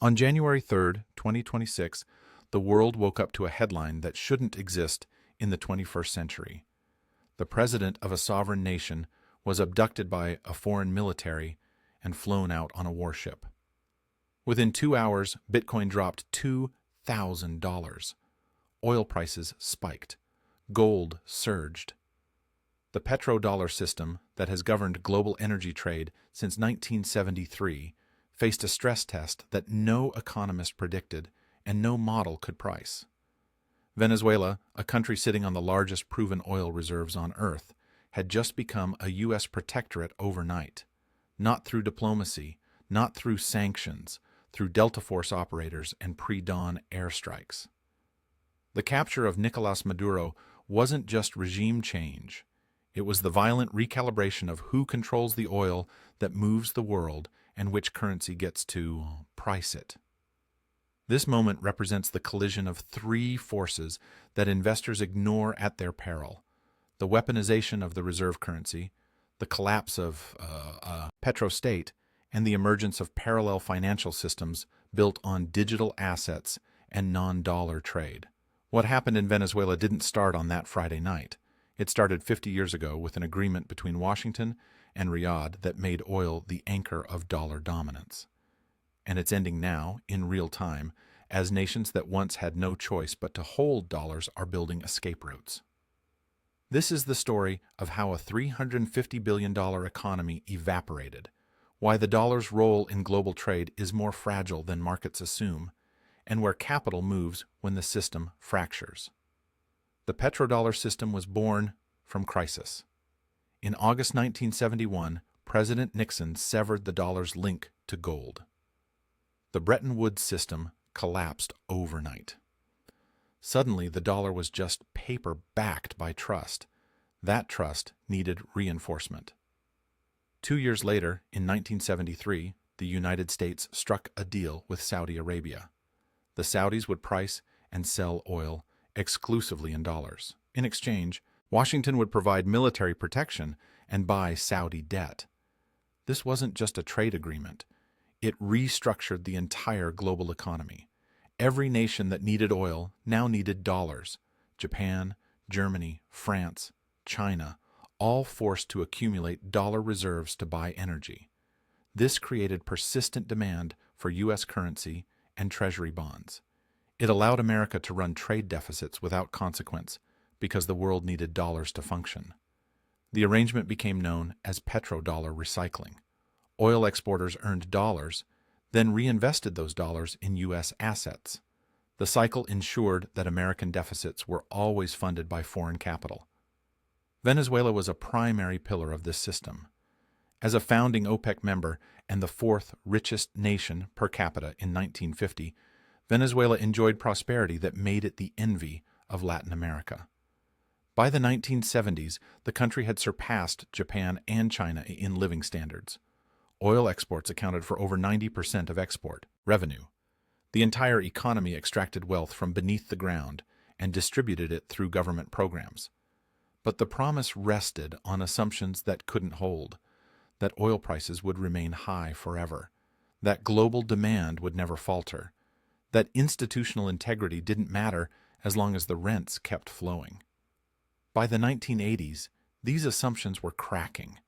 On January 3rd, 2026, the world woke up to a headline that shouldn't exist in the 21st century. The president of a sovereign nation was abducted by a foreign military and flown out on a warship. Within 2 hours, Bitcoin dropped $2,000. Oil prices spiked. Gold surged. The petrodollar system that has governed global energy trade since 1973 faced a stress test that no economist predicted and no model could price. Venezuela, a country sitting on the largest proven oil reserves on Earth, had just become a U.S. protectorate overnight. Not through diplomacy, not through sanctions, through Delta Force operators and pre-dawn airstrikes. The capture of Nicolás Maduro wasn't just regime change. It was the violent recalibration of who controls the oil that moves the world and which currency gets to price it. This moment represents the collision of three forces that investors ignore at their peril: the weaponization of the reserve currency, the collapse of a petrostate, and the emergence of parallel financial systems built on digital assets and non-dollar trade. What happened in Venezuela didn't start on that Friday night. It started 50 years ago with an agreement between Washington and Riyadh that made oil the anchor of dollar dominance. And it's ending now, in real time, as nations that once had no choice but to hold dollars are building escape routes. This is the story of how a $350 billion economy evaporated, why the dollar's role in global trade is more fragile than markets assume, and where capital moves when the system fractures. The petrodollar system was born from crisis. In August 1971, President Nixon severed the dollar's link to gold. The Bretton Woods system collapsed overnight. Suddenly, the dollar was just paper backed by trust. That trust needed reinforcement. 2 years later, in 1973, the United States struck a deal with Saudi Arabia. The Saudis would price and sell oil exclusively in dollars. In exchange, Washington would provide military protection and buy Saudi debt. This wasn't just a trade agreement. It restructured the entire global economy. Every nation that needed oil now needed dollars. Japan, Germany, France, China, all forced to accumulate dollar reserves to buy energy. This created persistent demand for U.S. currency and Treasury bonds. It allowed America to run trade deficits without consequence because the world needed dollars to function. The arrangement became known as petrodollar recycling. Oil exporters earned dollars, then reinvested those dollars in U.S. assets. The cycle ensured that American deficits were always funded by foreign capital. Venezuela was a primary pillar of this system. As a founding OPEC member and the fourth richest nation per capita in 1950, Venezuela enjoyed prosperity that made it the envy of Latin America. By the 1970s, the country had surpassed Japan and China in living standards. Oil exports accounted for over 90% of export revenue. The entire economy extracted wealth from beneath the ground and distributed it through government programs. But the promise rested on assumptions that couldn't hold: that oil prices would remain high forever, that global demand would never falter, that institutional integrity didn't matter as long as the rents kept flowing. By the 1980s, these assumptions were cracking.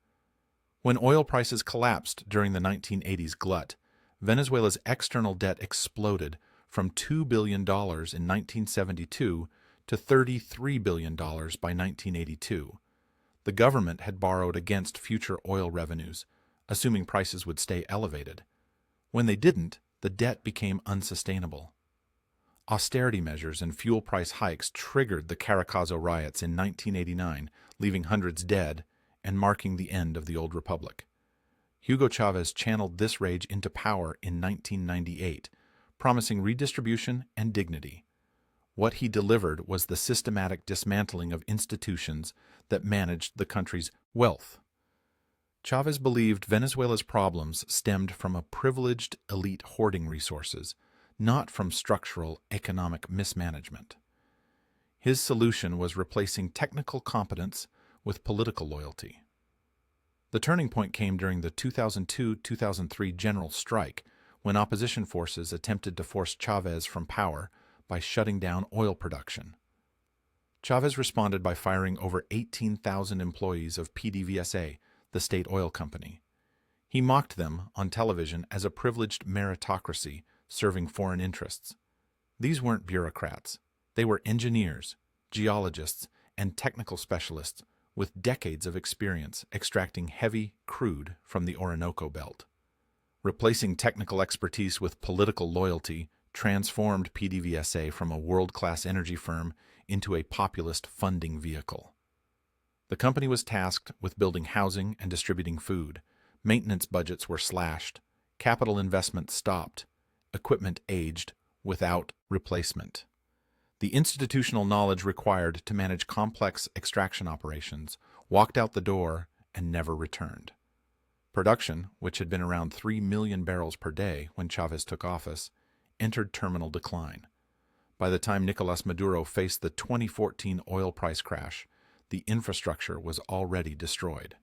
When oil prices collapsed during the 1980s glut, Venezuela's external debt exploded from $2 billion in 1972 to $33 billion by 1982. The government had borrowed against future oil revenues, assuming prices would stay elevated. When they didn't, the debt became unsustainable. Austerity measures and fuel price hikes triggered the Caracazo riots in 1989, leaving hundreds dead and marking the end of the old republic. Hugo Chavez channeled this rage into power in 1998, promising redistribution and dignity. What he delivered was the systematic dismantling of institutions that managed the country's wealth. Chavez believed Venezuela's problems stemmed from a privileged elite hoarding resources, not from structural economic mismanagement. His solution was replacing technical competence with political loyalty. The turning point came during the 2002-2003 general strike, when opposition forces attempted to force Chavez from power by shutting down oil production. Chavez responded by firing over 18,000 employees of PDVSA, the state oil company. He mocked them on television as a privileged meritocracy serving foreign interests. These weren't bureaucrats. They were engineers, geologists, and technical specialists with decades of experience extracting heavy crude from the Orinoco Belt. Replacing technical expertise with political loyalty transformed PDVSA from a world-class energy firm into a populist funding vehicle. The company was tasked with building housing and distributing food. Maintenance budgets were slashed, capital investment stopped, equipment aged without replacement. The institutional knowledge required to manage complex extraction operations walked out the door and never returned. Production, which had been around 3 million barrels per day when Chavez took office, entered terminal decline. By the time Nicolás Maduro faced the 2014 oil price crash, the infrastructure was already destroyed.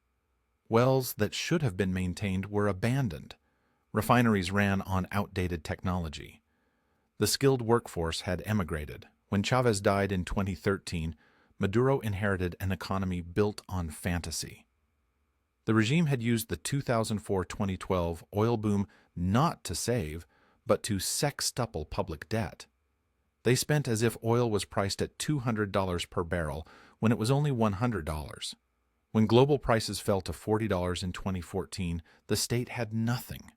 Wells that should have been maintained were abandoned. Refineries ran on outdated technology. The skilled workforce had emigrated. When Chavez died in 2013, Maduro inherited an economy built on fantasy. The regime had used the 2004-2012 oil boom not to save, but to sextuple public debt. They spent as if oil was priced at $200 per barrel when it was only $100. When global prices fell to $40 in 2014, the state had nothing.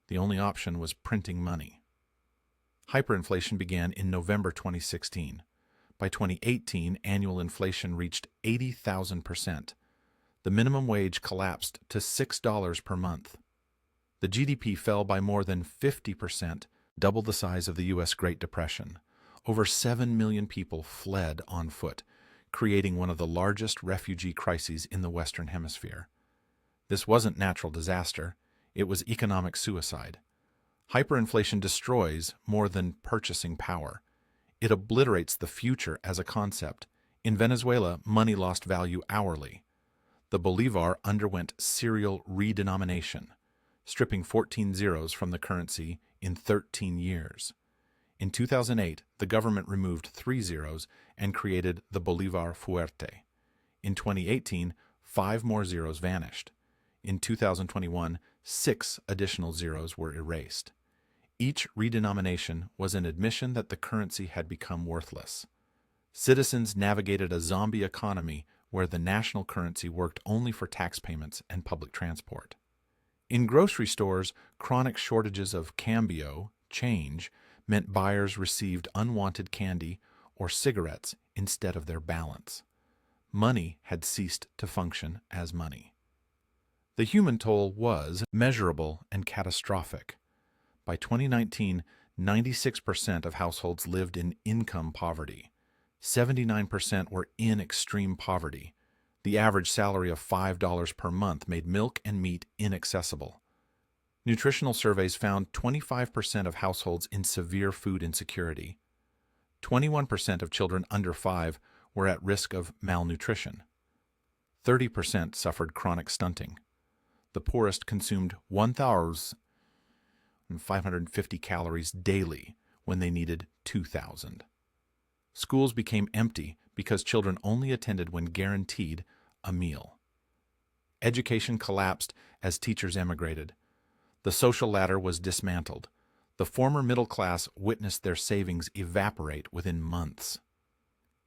The only option was printing money. Hyperinflation began in November 2016. By 2018, annual inflation reached 80,000%. The minimum wage collapsed to $6 per month. The GDP fell by more than 50%, double the size of the U.S. Great Depression. Over 7 million people fled on foot, creating one of the largest refugee crises in the Western Hemisphere. This wasn't natural disaster, it was economic suicide. Hyperinflation destroys more than purchasing power. It obliterates the future as a concept. In Venezuela, money lost value hourly. The bolivar underwent serial redenomination, stripping 14 zeros from the currency in 13 years. In 2008, the government removed 3 zeros and created the Bolivar Fuerte. In 2018, 5 more zeros vanished. In 2021, 6 additional zeros were erased. Each redenomination was an admission that the currency had become worthless. Citizens navigated a zombie economy where the national currency worked only for tax payments and public transport. In grocery stores, chronic shortages of cambio, change, meant buyers received unwanted candy or cigarettes instead of their balance. Money had ceased to function as money. The human toll was measurable and catastrophic. By 2019, 96% of households lived in income poverty. 79% were in extreme poverty. The average salary of $5 per month made milk and meat inaccessible. Nutritional surveys found 25% of households in severe food insecurity. 21% of children under 5 were at risk of malnutrition. 30% suffered chronic stunting. The poorest consumed 1,550 calories daily when they needed 2,000. Schools became empty because children only attended when guaranteed a meal. Education collapsed as teachers emigrated. The social ladder was dismantled. The former middle class witnessed their savings evaporate within months.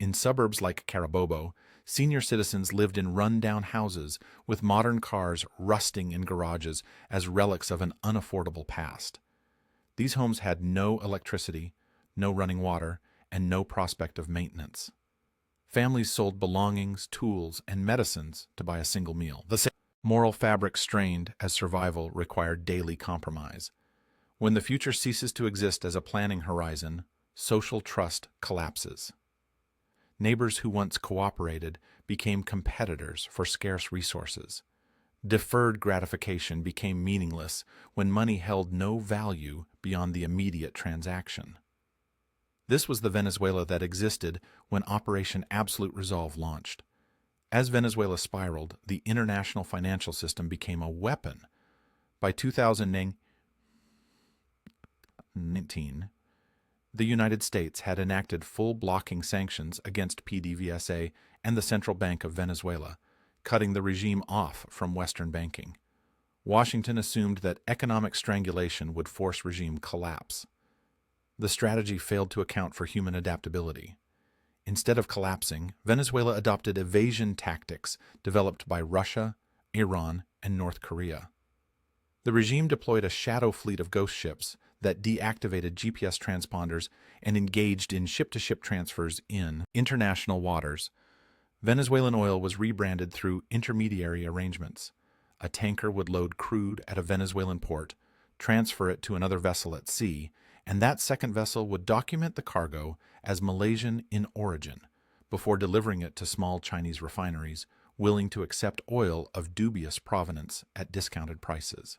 In suburbs like Carabobo, senior citizens lived in run-down houses with modern cars rusting in garages as relics of an unaffordable past. These homes had no electricity, no running water, and no prospect of maintenance. Families sold belongings, tools, and medicines to buy a single meal. The moral fabric strained as survival required daily compromise. When the future ceases to exist as a planning horizon, social trust collapses. Neighbors who once cooperated became competitors for scarce resources. Deferred gratification became meaningless when money held no value beyond the immediate transaction. This was the Venezuela that existed when Operation Absolute Resolve launched. As Venezuela spiraled, the international financial system became a weapon. By 2009, 19, the United States had enacted full blocking sanctions against PDVSA and the Central Bank of Venezuela, cutting the regime off from Western banking. Washington assumed that economic strangulation would force regime collapse. The strategy failed to account for human adaptability. Instead of collapsing, Venezuela adopted evasion tactics developed by Russia, Iran, and North Korea. The regime deployed a shadow fleet of ghost ships that deactivated GPS transponders and engaged in ship-to-ship transfers in international waters. Venezuelan oil was rebranded through intermediary arrangements. A tanker would load crude at a Venezuelan port, transfer it to another vessel at sea, and that second vessel would document the cargo as Malaysian in origin before delivering it to small Chinese refineries willing to accept oil of dubious provenance at discounted prices.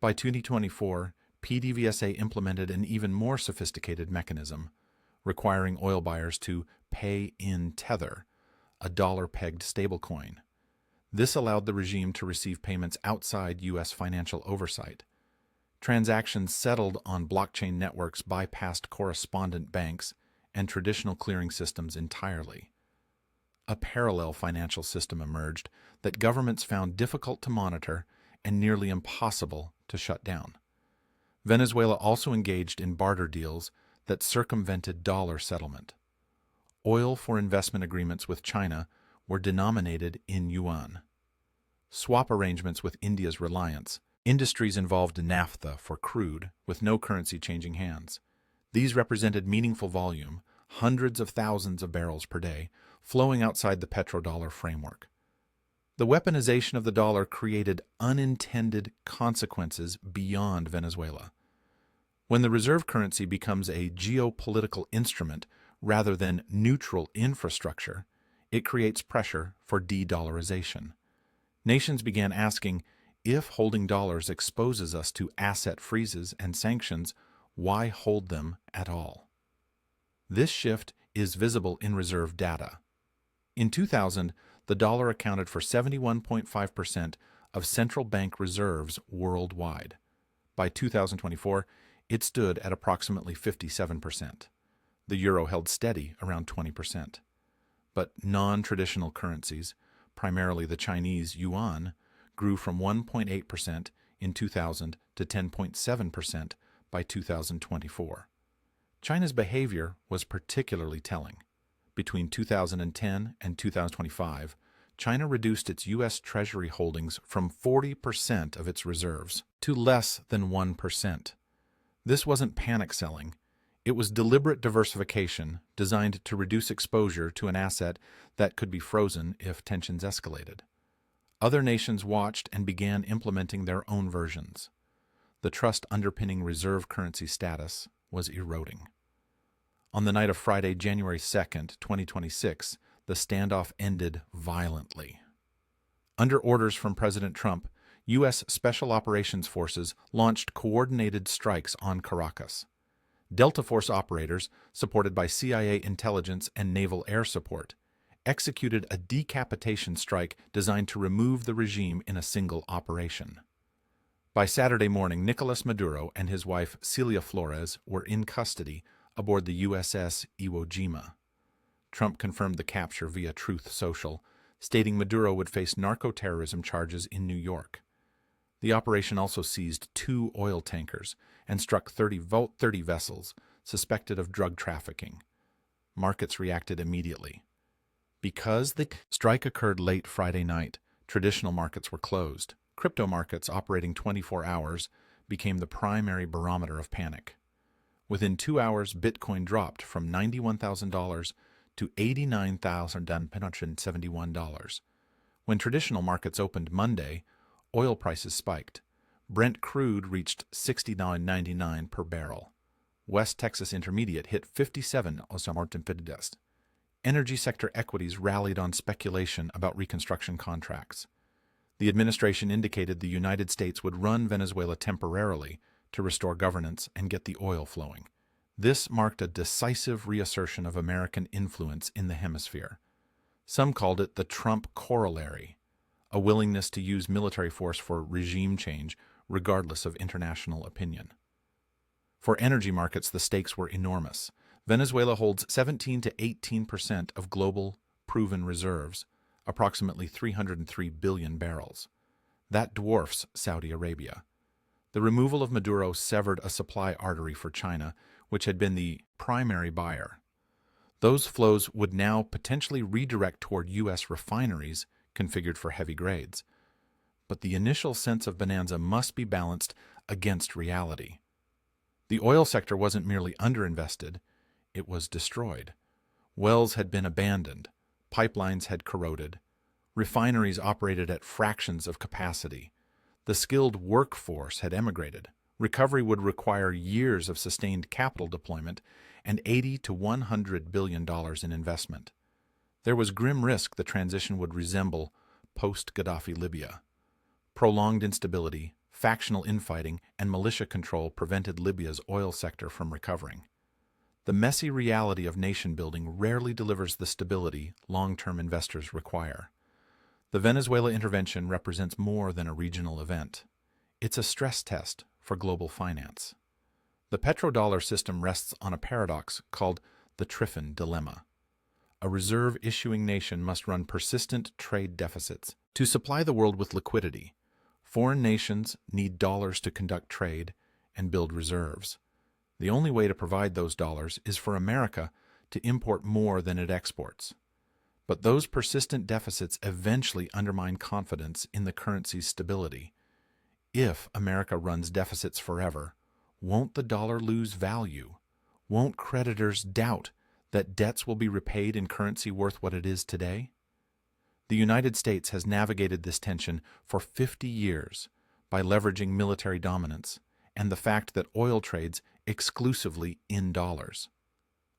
By 2024, PDVSA implemented an even more sophisticated mechanism, requiring oil buyers to pay in tether, a dollar-pegged stablecoin. This allowed the regime to receive payments outside U.S. financial oversight. Transactions settled on blockchain networks bypassed correspondent banks and traditional clearing systems entirely. A parallel financial system emerged that governments found difficult to monitor and nearly impossible to shut down. Venezuela also engaged in barter deals that circumvented dollar settlement. Oil for investment agreements with China were denominated in yuan. Swap arrangements with India's Reliance. Industries involved naphtha for crude with no currency changing hands. These represented meaningful volume, hundreds of thousands of barrels per day, flowing outside the petrodollar framework. The weaponization of the dollar created unintended consequences beyond Venezuela. When the reserve currency becomes a geopolitical instrument rather than neutral infrastructure, it creates pressure for de-dollarization. Nations began asking, if holding dollars exposes us to asset freezes and sanctions, why hold them at all? This shift is visible in reserve data. In 2000, the dollar accounted for 71.5% of central bank reserves worldwide. By 2024, it stood at approximately 57%. The euro held steady around 20%. But non-traditional currencies, primarily the Chinese yuan, grew from 1.8% in 2000 to 10.7% by 2024. China's behavior was particularly telling. Between 2010 and 2025, China reduced its U.S. Treasury holdings from 40% of its reserves to less than 1%. This wasn't panic selling. It was deliberate diversification designed to reduce exposure to an asset that could be frozen if tensions escalated. Other nations watched and began implementing their own versions. The trust underpinning reserve currency status was eroding. On the night of Friday, January 2nd, 2026, the standoff ended violently. Under orders from President Trump, U.S. Special Operations Forces launched coordinated strikes on Caracas. Delta Force operators, supported by CIA intelligence and naval air support, executed a decapitation strike designed to remove the regime in a single operation. By Saturday morning, Nicolas Maduro and his wife Celia Flores were in custody aboard the USS Iwo Jima. Trump confirmed the capture via Truth Social, stating Maduro would face narco-terrorism charges in New York. The operation also seized 2 oil tankers and struck 30 vessels suspected of drug trafficking. Markets reacted immediately. Because the strike occurred late Friday night, traditional markets were closed. Crypto markets operating 24 hours became the primary barometer of panic. Within 2 hours, Bitcoin dropped from $91,000 to $89,971. When traditional markets opened Monday, oil prices spiked. Brent crude reached $69.99 per barrel. West Texas Intermediate hit 57 $57. Energy sector equities rallied on speculation about reconstruction contracts. The administration indicated the United States would run Venezuela temporarily to restore governance and get the oil flowing. This marked a decisive reassertion of American influence in the hemisphere. Some called it the Trump corollary, a willingness to use military force for regime change regardless of international opinion. For energy markets, the stakes were enormous. Venezuela holds 17 to 18% of global proven reserves, approximately 303 billion barrels. That dwarfs Saudi Arabia. The removal of Maduro severed a supply artery for China, which had been the primary buyer. Those flows would now potentially redirect toward U.S. refineries configured for heavy grades. But the initial sense of bonanza must be balanced against reality. The oil sector wasn't merely underinvested, it was destroyed. Wells had been abandoned, pipelines had corroded, refineries operated at fractions of capacity. The skilled workforce had emigrated. Recovery would require years of sustained capital deployment and $80 to $100 billion in investment. There was grim risk the transition would resemble post-Gaddafi Libya. Prolonged instability, factional infighting, and militia control prevented Libya's oil sector from recovering. The messy reality of nation-building rarely delivers the stability long-term investors require. The Venezuela intervention represents more than a regional event. It's a stress test for global finance. The petrodollar system rests on a paradox called the Triffin dilemma. A reserve-issuing nation must run persistent trade deficits to supply the world with liquidity. Foreign nations need dollars to conduct trade and build reserves. The only way to provide those dollars is for America to import more than it exports. But those persistent deficits eventually undermine confidence in the currency's stability. If America runs deficits forever, won't the dollar lose value? Won't creditors doubt that debts will be repaid in currency worth what it is today? The United States has navigated this tension for 50 years by leveraging military dominance and the fact that oil trades exclusively in dollars.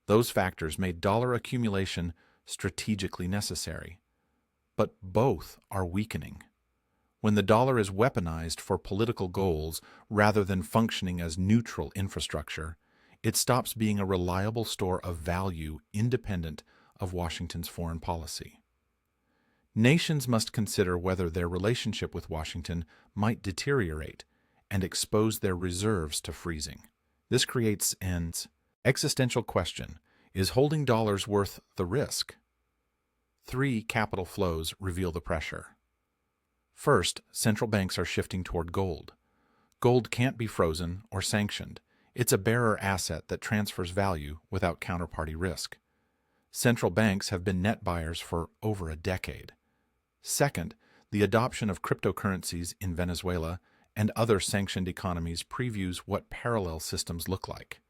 Those factors made dollar accumulation strategically necessary. But both are weakening. When the dollar is weaponized for political goals rather than functioning as neutral infrastructure, it stops being a reliable store of value independent of Washington's foreign policy. Nations must consider whether their relationship with Washington might deteriorate and expose their reserves to freezing. This creates an existential question: is holding dollars worth the risk? 3 capital flows reveal the pressure. First, central banks are shifting toward gold. Gold can't be frozen or sanctioned. It's a bearer asset that transfers value without counterparty risk. Central banks have been net buyers for over a decade. Second, the adoption of cryptocurrencies in Venezuela and other sanctioned economies previews what parallel systems look like.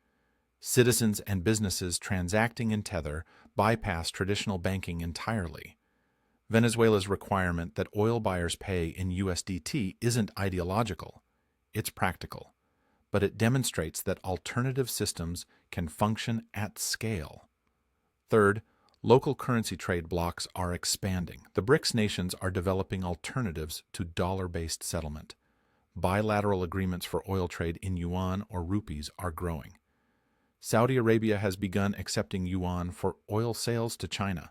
Citizens and businesses transacting in Tether bypass traditional banking entirely. Venezuela's requirement that oil buyers pay in USDT isn't ideological, it's practical, but it demonstrates that alternative systems can function at scale. Third, local currency trade blocs are expanding. The BRICS nations are developing alternatives to dollar-based settlement. Bilateral agreements for oil trade in yuan or rupees are growing. Saudi Arabia has begun accepting yuan for oil sales to China.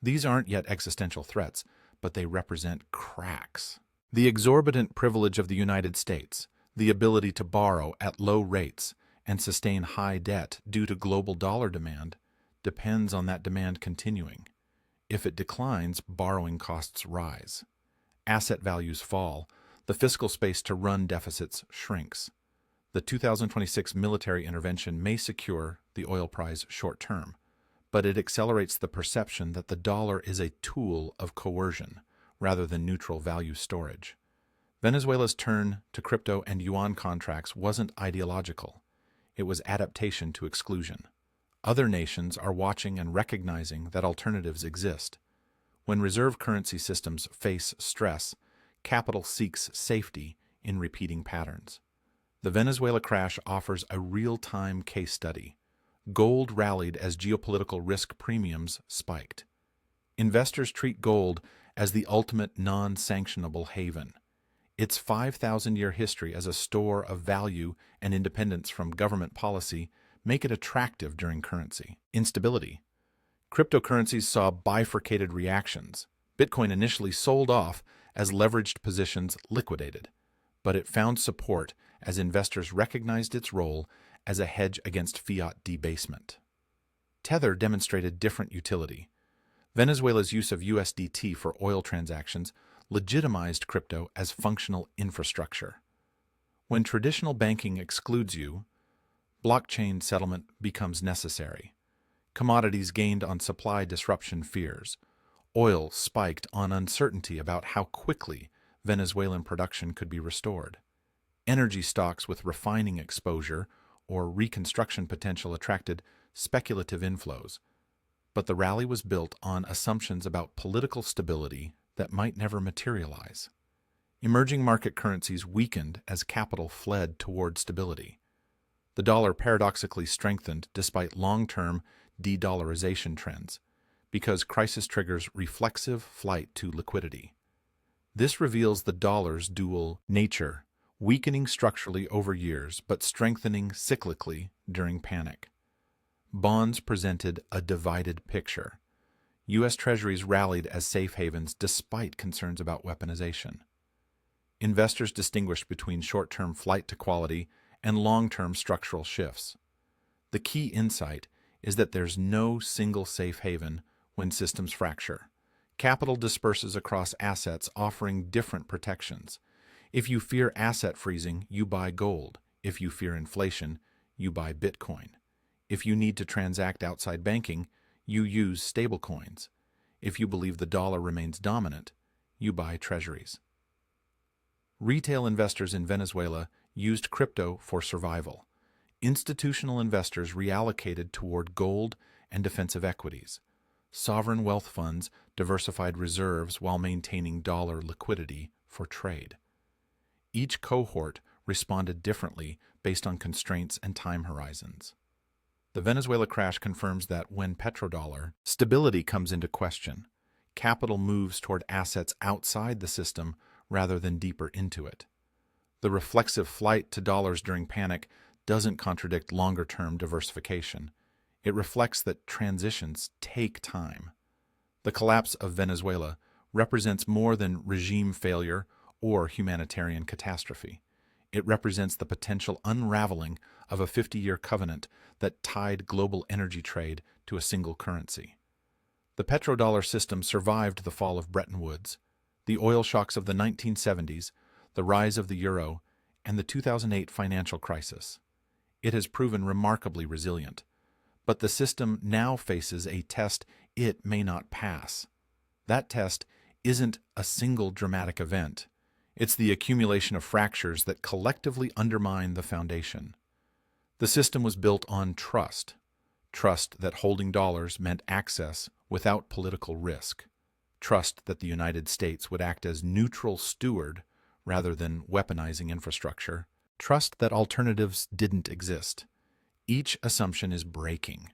These aren't yet existential threats, but they represent cracks. The exorbitant privilege of the United States, the ability to borrow at low rates and sustain high debt due to global dollar demand, depends on that demand continuing. If it declines, borrowing costs rise. Asset values fall. The fiscal space to run deficits shrinks. The 2026 military intervention may secure the oil price short term, but it accelerates the perception that the dollar is a tool of coercion rather than neutral value storage. Venezuela's turn to crypto and yuan contracts wasn't ideological. It was adaptation to exclusion. Other nations are watching and recognizing that alternatives exist. When reserve currency systems face stress, capital seeks safety in repeating patterns. The Venezuela crash offers a real-time case study. Gold rallied as geopolitical risk premiums spiked. Investors treat gold as the ultimate non-sanctionable haven. Its 5,000-year history as a store of value and independence from government policy make it attractive during currency instability. Cryptocurrencies saw bifurcated reactions. Bitcoin initially sold off as leveraged positions liquidated, but it found support as investors recognized its role as a hedge against fiat debasement. Tether demonstrated different utility. Venezuela's use of USDT for oil transactions legitimized crypto as functional infrastructure. When traditional banking excludes you, blockchain settlement becomes necessary. Commodities gained on supply disruption fears. Oil spiked on uncertainty about how quickly Venezuelan production could be restored. Energy stocks with refining exposure or reconstruction potential attracted speculative inflows. But the rally was built on assumptions about political stability that might never materialize. Emerging market currencies weakened as capital fled toward stability. The dollar paradoxically strengthened despite long-term de-dollarization trends, because crisis triggers reflexive flight to liquidity. This reveals the dollar's dual nature, weakening structurally over years but strengthening cyclically during panic. Bonds presented a divided picture. U.S. Treasuries rallied as safe havens despite concerns about weaponization. Investors distinguished between short-term flight to quality and long-term structural shifts. The key insight is that there's no single safe haven when systems fracture. Capital disperses across assets offering different protections. If you fear asset freezing, you buy gold. If you fear inflation, you buy Bitcoin. If you need to transact outside banking, you use stablecoins. If you believe the dollar remains dominant, you buy treasuries. Retail investors in Venezuela used crypto for survival. Institutional investors reallocated toward gold and defensive equities. Sovereign wealth funds diversified reserves while maintaining dollar liquidity for trade. Each cohort responded differently based on constraints and time horizons. The Venezuela crash confirms that when petrodollar stability comes into question, capital moves toward assets outside the system rather than deeper into it. The reflexive flight to dollars during panic doesn't contradict longer-term diversification. It reflects that transitions take time. The collapse of Venezuela represents more than regime failure or humanitarian catastrophe. It represents the potential unraveling of a 50-year covenant that tied global energy trade to a single currency. The petrodollar system survived the fall of Bretton Woods, the oil shocks of the 1970s, the rise of the euro, and the 2008 financial crisis. It has proven remarkably resilient. But the system now faces a test it may not pass. That test isn't a single dramatic event. It's the accumulation of fractures that collectively undermine the foundation. The system was built on trust. Trust that holding dollars meant access without political risk. Trust that the United States would act as neutral steward rather than weaponizing infrastructure. Trust that alternatives didn't exist. Each assumption is breaking.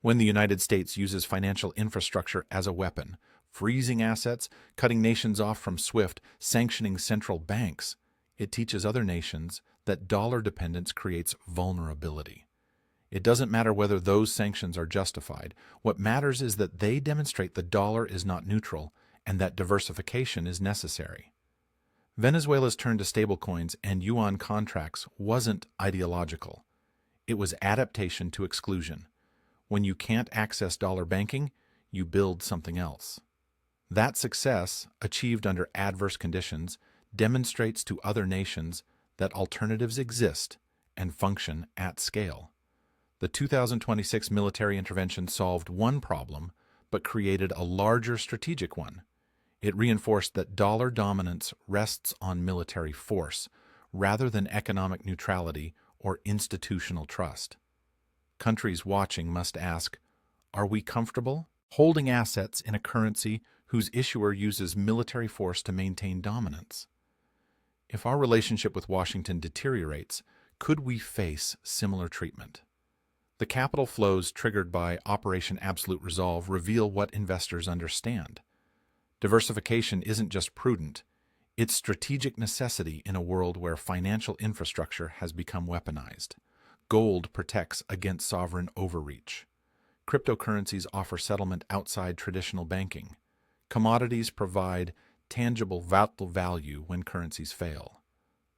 When the United States uses financial infrastructure as a weapon, freezing assets, cutting nations off from SWIFT, sanctioning central banks, it teaches other nations that dollar dependence creates vulnerability. It doesn't matter whether those sanctions are justified. What matters is that they demonstrate the dollar is not neutral and that diversification is necessary. Venezuela's turn to stablecoins and yuan contracts wasn't ideological. It was adaptation to exclusion. When you can't access dollar banking, you build something else. That success, achieved under adverse conditions, demonstrates to other nations that alternatives exist and function at scale. The 2026 military intervention solved one problem, but created a larger strategic one. It reinforced that dollar dominance rests on military force, rather than economic neutrality or institutional trust. Countries watching must ask, are we comfortable holding assets in a currency whose issuer uses military force to maintain dominance? If our relationship with Washington deteriorates, could we face similar treatment? The capital flows triggered by Operation Absolute Resolve reveal what investors understand. Diversification isn't just prudent, it's strategic necessity in a world where financial infrastructure has become weaponized. Gold protects against sovereign overreach. Cryptocurrencies offer settlement outside traditional banking. Commodities provide tangible value when currencies fail.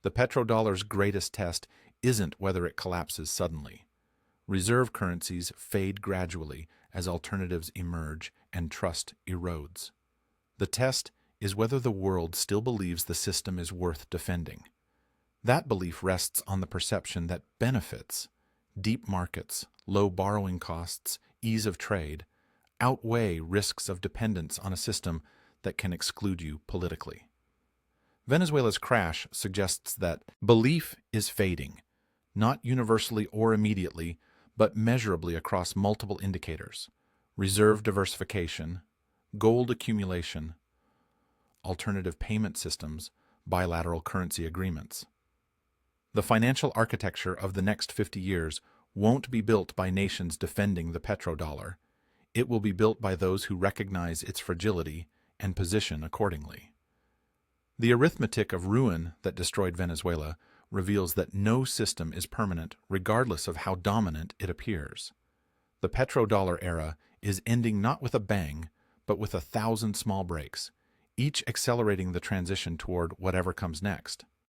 The petrodollar's greatest test isn't whether it collapses suddenly. Reserve currencies fade gradually as alternatives emerge and trust erodes. The test is whether the world still believes the system is worth defending. That belief rests on the perception that benefits, deep markets, low borrowing costs, ease of trade, outweigh risks of dependence on a system that can exclude you politically. Venezuela's crash suggests that belief is fading, not universally or immediately, but measurably across multiple indicators: reserve diversification, gold accumulation, alternative payment systems, bilateral currency agreements. The financial architecture of the next 50 years won't be built by nations defending the petrodollar. It will be built by those who recognize its fragility and position accordingly. The arithmetic of ruin that destroyed Venezuela reveals that no system is permanent regardless of how dominant it appears. The petrodollar era is ending not with a bang, but with 1,000 small breaks, each accelerating the transition toward whatever comes next.